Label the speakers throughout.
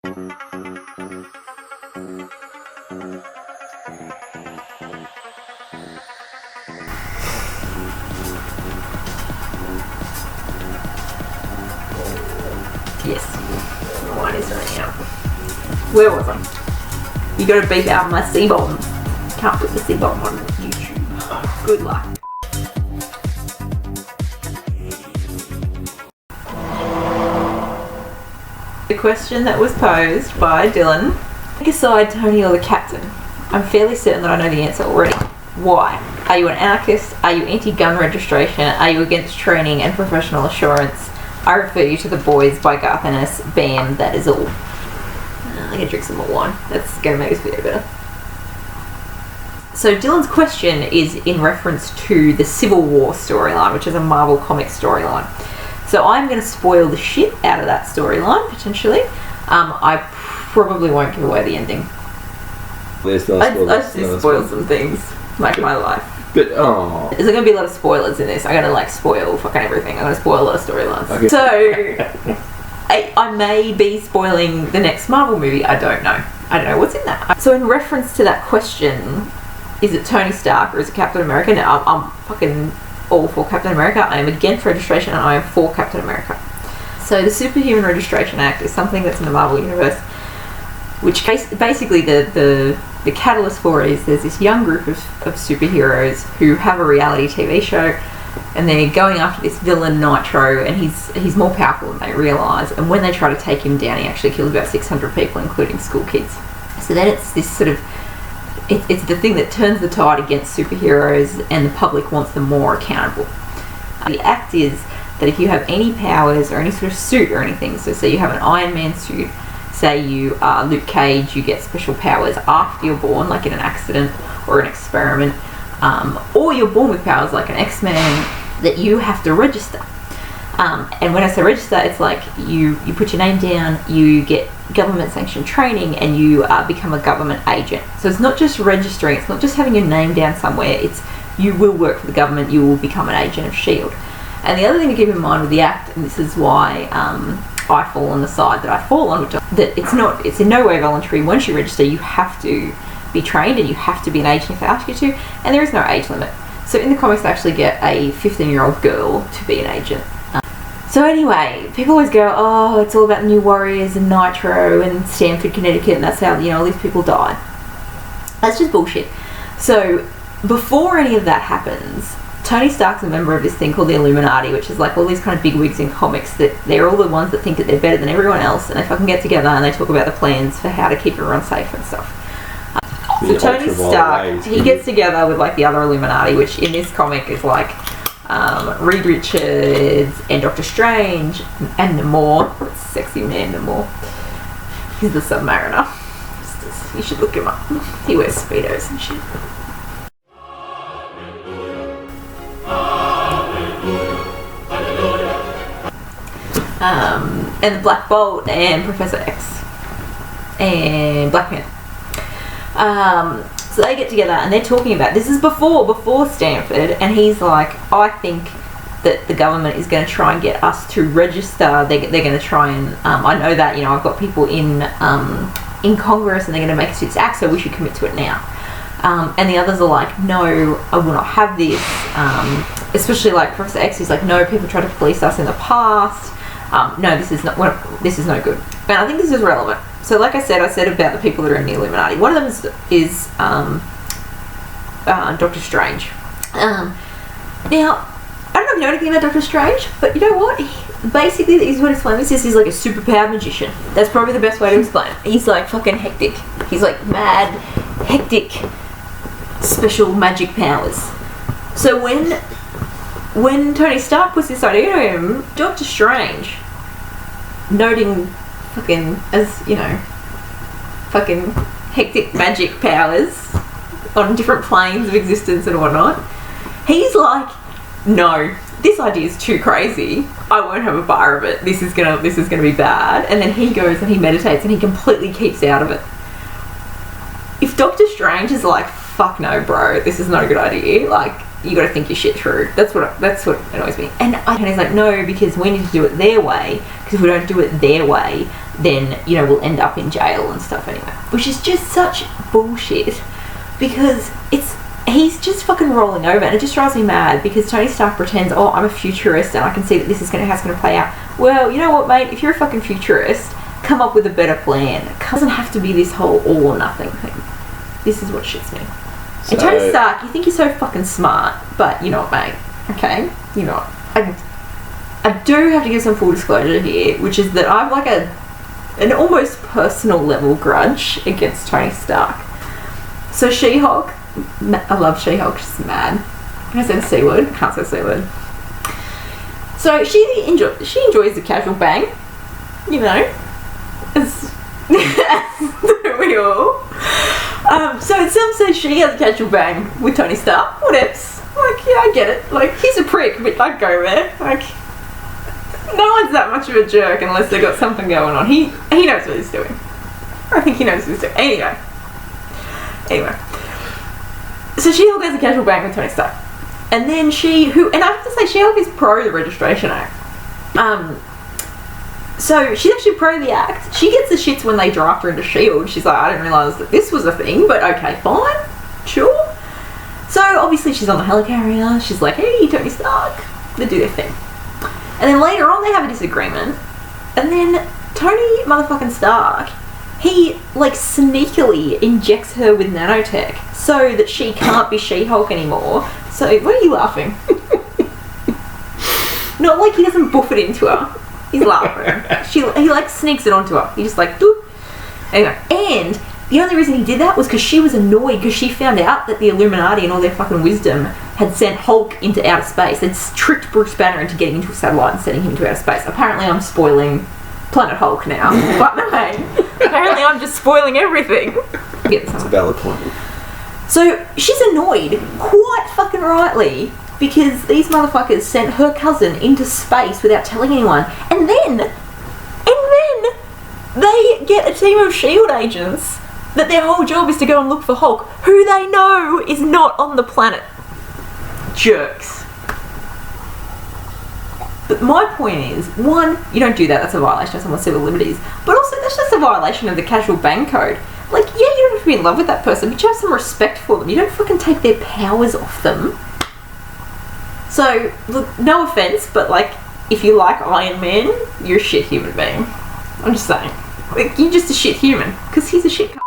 Speaker 1: Yes. The wine is running out. Where was I? You gotta beep out my C-bomb. Can't put the C-bomb on YouTube. Good luck. The question that was posed by Dylan: pick a side, Tony or the captain. I'm fairly certain that I know the answer already. Why? Are you an anarchist? Are you anti-gun registration? Are you against training and professional assurance? I refer you to The Boys by Garth Ennis. Bam, that is all. I'm gonna drink some more wine. That's gonna make this video better. So Dylan's question is in reference to the Civil War storyline, which is a Marvel Comics storyline. So I'm going to spoil the shit out of that storyline, potentially. I probably won't give away the ending. I just spoil some things, like my life.
Speaker 2: But,
Speaker 1: There's going to be a lot of spoilers in this. I'm going to, like, spoil fucking everything. I'm going to spoil a lot of storylines. Okay. So, I may be spoiling the next Marvel movie. I don't know. I don't know what's in that. So in reference to that question, is it Tony Stark or is it Captain America? Now, I'm fucking all for Captain America. I am against registration and I am for Captain America. So the Superhuman Registration Act is something that's in the Marvel Universe, which basically the catalyst for it is there's this young group of superheroes who have a reality TV show, and they're going after this villain Nitro, and he's more powerful than they realise, and when they try to take him down he actually kills about 600 people, including school kids. So then it's this sort of it's the thing that turns the tide against superheroes, and the public wants them more accountable. The act is that if you have any powers or any sort of suit or anything, so say you have an Iron Man suit, say you are Luke Cage, you get special powers after you're born, like in an accident or an experiment, or you're born with powers like an X-Man, that you have to register. And when I say register, it's like you put your name down, you get government sanctioned training, and you become a government agent. So it's not just registering, it's not just having your name down somewhere, it's you will work for the government, you will become an agent of S.H.I.E.L.D. And the other thing to keep in mind with the Act, and this is why I fall on the side that I fall on, that it's in no way voluntary. Once you register, you have to be trained and you have to be an agent if they ask you to, and there is no age limit. So in the comics they actually get a 15-year-old girl to be an agent. So anyway, people always go, oh, it's all about New Warriors and Nitro and Stamford, Connecticut, and that's how, all these people died. That's just bullshit. So before any of that happens, Tony Stark's a member of this thing called the Illuminati, which is like all these kind of big wigs in comics, that they're all the ones that think that they're better than everyone else, and they fucking get together and they talk about the plans for how to keep everyone safe and stuff. So Tony Stark, he gets together with like the other Illuminati, which in this comic is like Reed Richards and Doctor Strange and Namor, sexy man Namor. He's the Submariner. You should look him up. He wears Speedos and shit. And the Black Bolt and Professor X and Black Panther. So they get together and they're talking about, this is before Stanford, and he's like, I think that the government is going to try and get us to register. They're going to try and I know that I've got people in Congress and they're going to make us do this act, so we should commit to it now. And the others are like, no, I will not have this. Especially like Professor X is like, no, people tried to police us in the past. No, this is no good. And I think this is relevant. So like I said about the people that are in the Illuminati. One of them is Doctor Strange. Now, I don't know if you know anything about Doctor Strange, but you know what? Basically, the easiest way to explain this is he's like a superpowered magician. That's probably the best way to explain it. He's like fucking hectic. He's like mad, hectic, special magic powers. So when Tony Stark puts this idea to him, Doctor Strange, noting fucking, as fucking hectic magic powers on different planes of existence and whatnot, he's like, no, this idea is too crazy. I won't have a bar of it. This is gonna be bad. And then he goes and he meditates and he completely keeps out of it. If Doctor Strange is like, fuck no, bro, this is not a good idea, like, you got to think your shit through. That's what annoys me. And he's like, no, because we need to do it their way. Because if we don't do it their way, then, you know, will end up in jail and stuff anyway. Which is just such bullshit, because he's just fucking rolling over, and it just drives me mad because Tony Stark pretends, oh, I'm a futurist and I can see that this is how it's going to play out. Well, you know what, mate? If you're a fucking futurist, come up with a better plan. It doesn't have to be this whole all or nothing thing. This is what shits me. And Tony Stark, you think you're so fucking smart, but you're not, mate. Okay? You're not. I do have to give some full disclosure here, which is that I have like an almost personal level grudge against Tony Stark. So She-Hulk, I love She-Hulk, she's mad. Can I say the C word? I can't say the C word. So she enjoys the casual bang, you know, as we all. So it sounds like she has a casual bang with Tony Stark. Whatevs. Like, yeah, I get it. Like, he's a prick, but I'd go there. Like, no one's that much of a jerk unless they've got something going on. He knows what he's doing. I think he knows what he's doing. Anyway. So She-Hulk has a casual bang with Tony Stark. And then and I have to say, She-Hulk is pro the Registration Act. So she's actually pro the act. She gets the shits when they draft her into S.H.I.E.L.D. She's like, I didn't realise that this was a thing, but okay, fine. Sure. So obviously she's on the helicarrier. She's like, hey, Tony Stark. They do their thing. And then later on they have a disagreement. And then Tony motherfucking Stark, he like sneakily injects her with nanotech so that she can't be She-Hulk anymore. So, what are you laughing? Not like he doesn't buff it into her. He's laughing. He like sneaks it onto her. He just like, doop. Anyway, and the only reason he did that was because she was annoyed because she found out that the Illuminati and all their fucking wisdom had sent Hulk into outer space. They'd tricked Bruce Banner into getting into a satellite and sending him into outer space. Apparently I'm spoiling Planet Hulk now. But no, apparently I'm just spoiling everything.
Speaker 2: That's a valid point.
Speaker 1: So she's annoyed, quite fucking rightly, because these motherfuckers sent her cousin into space without telling anyone. And then they get a team of S.H.I.E.L.D. agents that their whole job is to go and look for Hulk, who they know is not on the planet. Jerks. But my point is, one, you don't do that, that's a violation of someone's civil liberties. But also, that's just a violation of the casual bang code. Like, yeah, you don't have to be in love with that person, but you have some respect for them. You don't fucking take their powers off them. So, look, no offense, but like, if you like Iron Man, you're a shit human being. I'm just saying. Like, you're just a shit human, because he's a shit c***.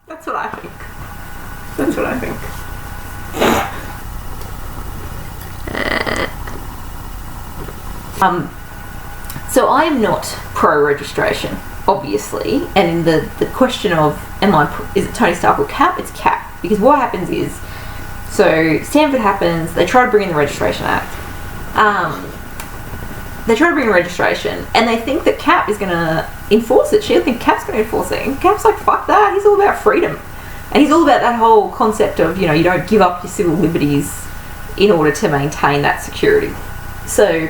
Speaker 1: That's what I think. That's what I think. So I am not pro-registration, obviously, and in the question of is it Tony Stark or Cap, it's Cap, because what happens is, so Stanford happens, they try to bring in the Registration Act, they try to bring in registration, and they think that Cap is going to enforce it. She think Cap's going to enforce it, and Cap's like, fuck that, he's all about freedom, and he's all about that whole concept of, you know, you don't give up your civil liberties in order to maintain that security. So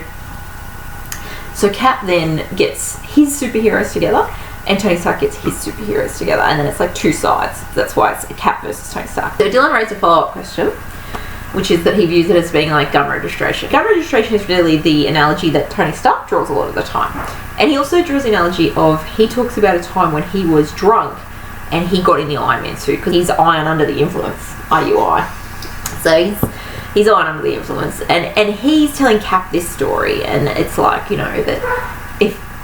Speaker 1: Cap then gets his superheroes together, and Tony Stark gets his superheroes together, and then it's like two sides. That's why it's Cap versus Tony Stark. So Dylan raised a follow-up question, which is that he views it as being like gun registration. Gun registration is really the analogy that Tony Stark draws a lot of the time. And he also draws the analogy of, he talks about a time when he was drunk and he got in the Iron Man suit, because he's iron under the influence, IUI. So he's on under the influence, and he's telling Cap this story, and it's like, you know, that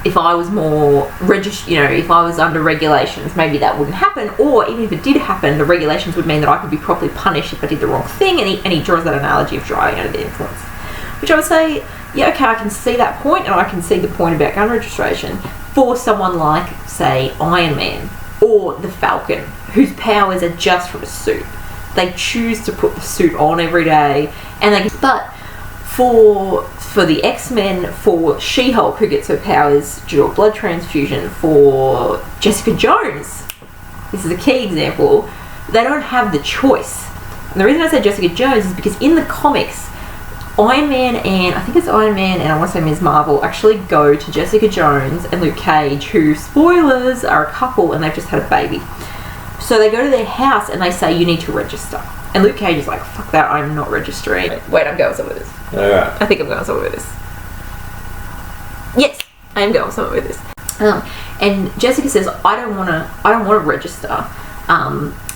Speaker 1: if I was more if I was under regulations, maybe that wouldn't happen, or even if it did happen, the regulations would mean that I could be properly punished if I did the wrong thing, and he draws that analogy of driving under the influence, which I would say, yeah, okay, I can see that point, and I can see the point about gun registration for someone like, say, Iron Man or the Falcon, whose powers are just from a suit. They choose to put the suit on every day, but for the X-Men, for She-Hulk, who gets her powers due to a blood transfusion, for Jessica Jones, this is a key example, they don't have the choice. And the reason I say Jessica Jones is because in the comics, Iron Man and I want to say Ms. Marvel actually go to Jessica Jones and Luke Cage, who, spoilers, are a couple and they've just had a baby. So they go to their house and they say, you need to register. And Luke Cage is like, fuck that, I'm not registering. Wait, I'm going somewhere with this.
Speaker 2: Alright.
Speaker 1: I think I'm going somewhere with this. Yes, I am going somewhere with this. And Jessica says, I don't want to register,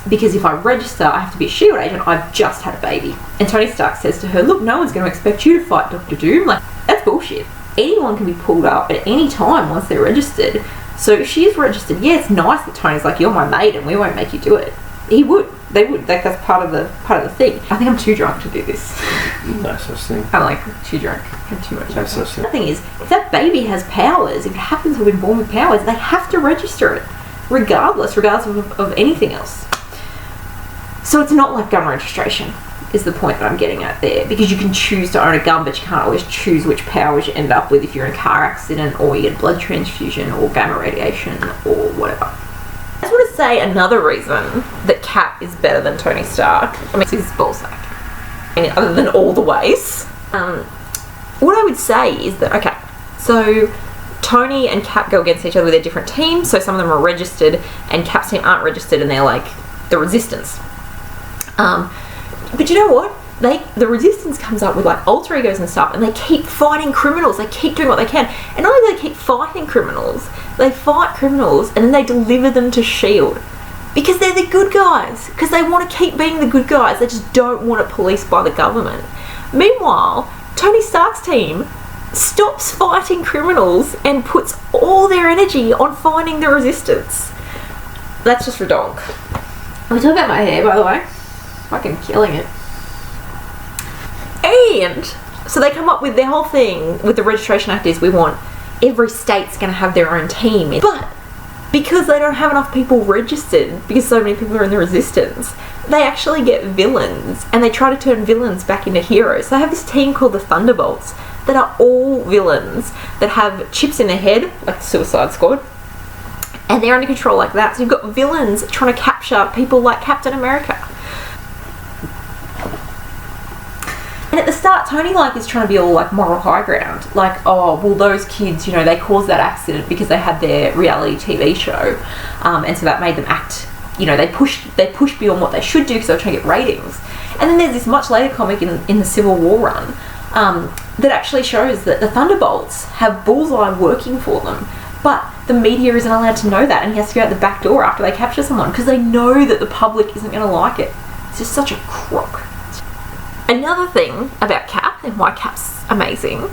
Speaker 1: because if I register, I have to be a SHIELD agent. I've just had a baby. And Tony Stark says to her, look, no one's going to expect you to fight Dr. Doom. Like, that's bullshit. Anyone can be pulled up at any time once they're registered. So if she is registered, yeah, it's nice that Tony's like, you're my mate and we won't make you do it. He would. They would. Like, that's part of the thing. I think I'm too drunk to do this.
Speaker 2: No such thing.
Speaker 1: I'm like, too drunk. I'm too much.
Speaker 2: No such thing.
Speaker 1: The thing is, if that baby has powers, if it happens to have been born with powers, they have to register it, regardless of anything else. So it's not like gun registration, is the point that I'm getting at there, because you can choose to own a gun, but you can't always choose which powers you end up with if you're in a car accident, or you get blood transfusion, or gamma radiation, or whatever. I just want to say another reason that Cap is better than Tony Stark. I mean, he's ballsack. I mean, other than all the ways. What I would say is that, okay, so Tony and Cap go against each other with their different teams, so some of them are registered, and Cap's team aren't registered, and they're like the Resistance. But you know what? The Resistance comes up with like alter egos and stuff, and they keep fighting criminals. They keep doing what they can, and not only do they keep fighting criminals, they fight criminals and then they deliver them to SHIELD, because they're the good guys. Because they want to keep being the good guys. They just don't want it policed by the government. Meanwhile, Tony Stark's team stops fighting criminals and puts all their energy on finding the Resistance. That's just redonk. Can we talk about my hair, by the way? Fucking killing it. And so they come up with their whole thing with the Registration Act is we want every state's going to have their own team. But because they don't have enough people registered, because so many people are in the Resistance, they actually get villains, and they try to turn villains back into heroes. So they have this team called the Thunderbolts that are all villains that have chips in their head, like the Suicide Squad, and they're under control like that. So you've got villains trying to capture people like Captain America. And at the start, Tony is trying to be all like moral high ground, like, oh well, those kids, they caused that accident because they had their reality TV show, and so that made them act. They pushed beyond what they should do because they were trying to get ratings. And then there's this much later comic in the Civil War run that actually shows that the Thunderbolts have Bullseye working for them, but the media isn't allowed to know that, and he has to go out the back door after they capture someone because they know that the public isn't going to like it. It's just such a crock. Another thing about Cap and why Cap's amazing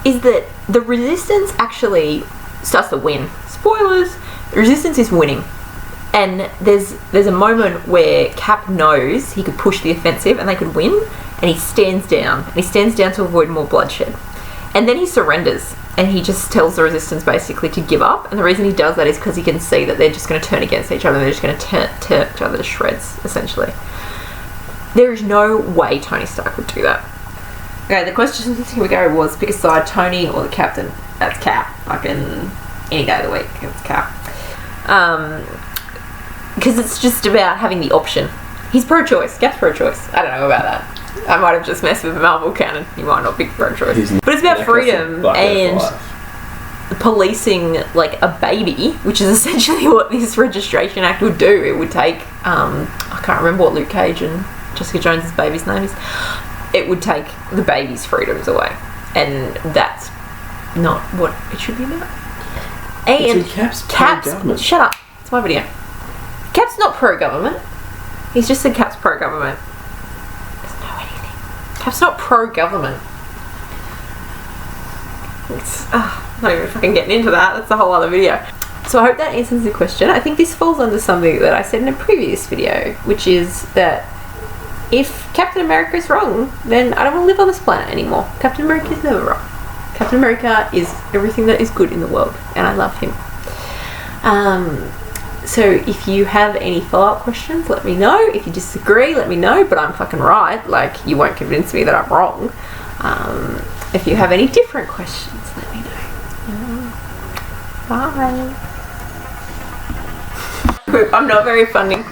Speaker 1: is that the Resistance actually starts to win. Spoilers! The Resistance is winning. And there's a moment where Cap knows he could push the offensive and they could win, and he stands down. And he stands down to avoid more bloodshed. And then he surrenders, and he just tells the Resistance basically to give up. And the reason he does that is because he can see that they're just going to turn against each other. They're just going to tear each other to shreds, essentially. There is no way Tony Stark would do that. Okay, the question, here we go, was pick a side, Tony or the Captain. That's Cap. Fucking any day of the week, it's Cap. Because it's just about having the option. He's pro-choice. Cap's pro-choice. I don't know about that. I might have just messed with Marvel canon. He might not be pro-choice. But it's about freedom and policing, like, a baby, which is essentially what this Registration Act would do. It would take, I can't remember what Luke Cage and Jessica Jones' baby's name is. It would take the baby's freedoms away, and that's not what it should be about. And
Speaker 2: Cap's
Speaker 1: shut up, it's my video. Cap's not pro-government. He's just said Cap's pro-government. Doesn't know anything. Cap's not pro-government. It's not even fucking getting into that. That's a whole other video. So I hope that answers the question. I think this falls under something that I said in a previous video, which is that if Captain America is wrong, then I don't want to live on this planet anymore. Captain America is never wrong. Captain America is everything that is good in the world, and I love him. So if you have any follow-up questions, let me know. If you disagree, let me know, but I'm fucking right. Like, you won't convince me that I'm wrong. If you have any different questions, let me know. Bye. I'm not very funny.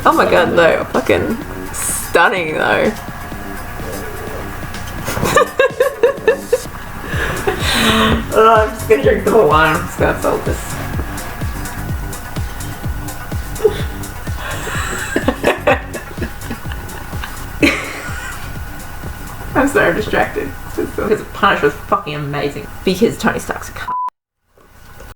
Speaker 1: Oh my god, though. Fucking stunning, though. I'm just gonna drink the whole wine. I'm just gonna salt this. I'm so distracted. Because Punish was fucking amazing. Because Tony Stark's a cunt.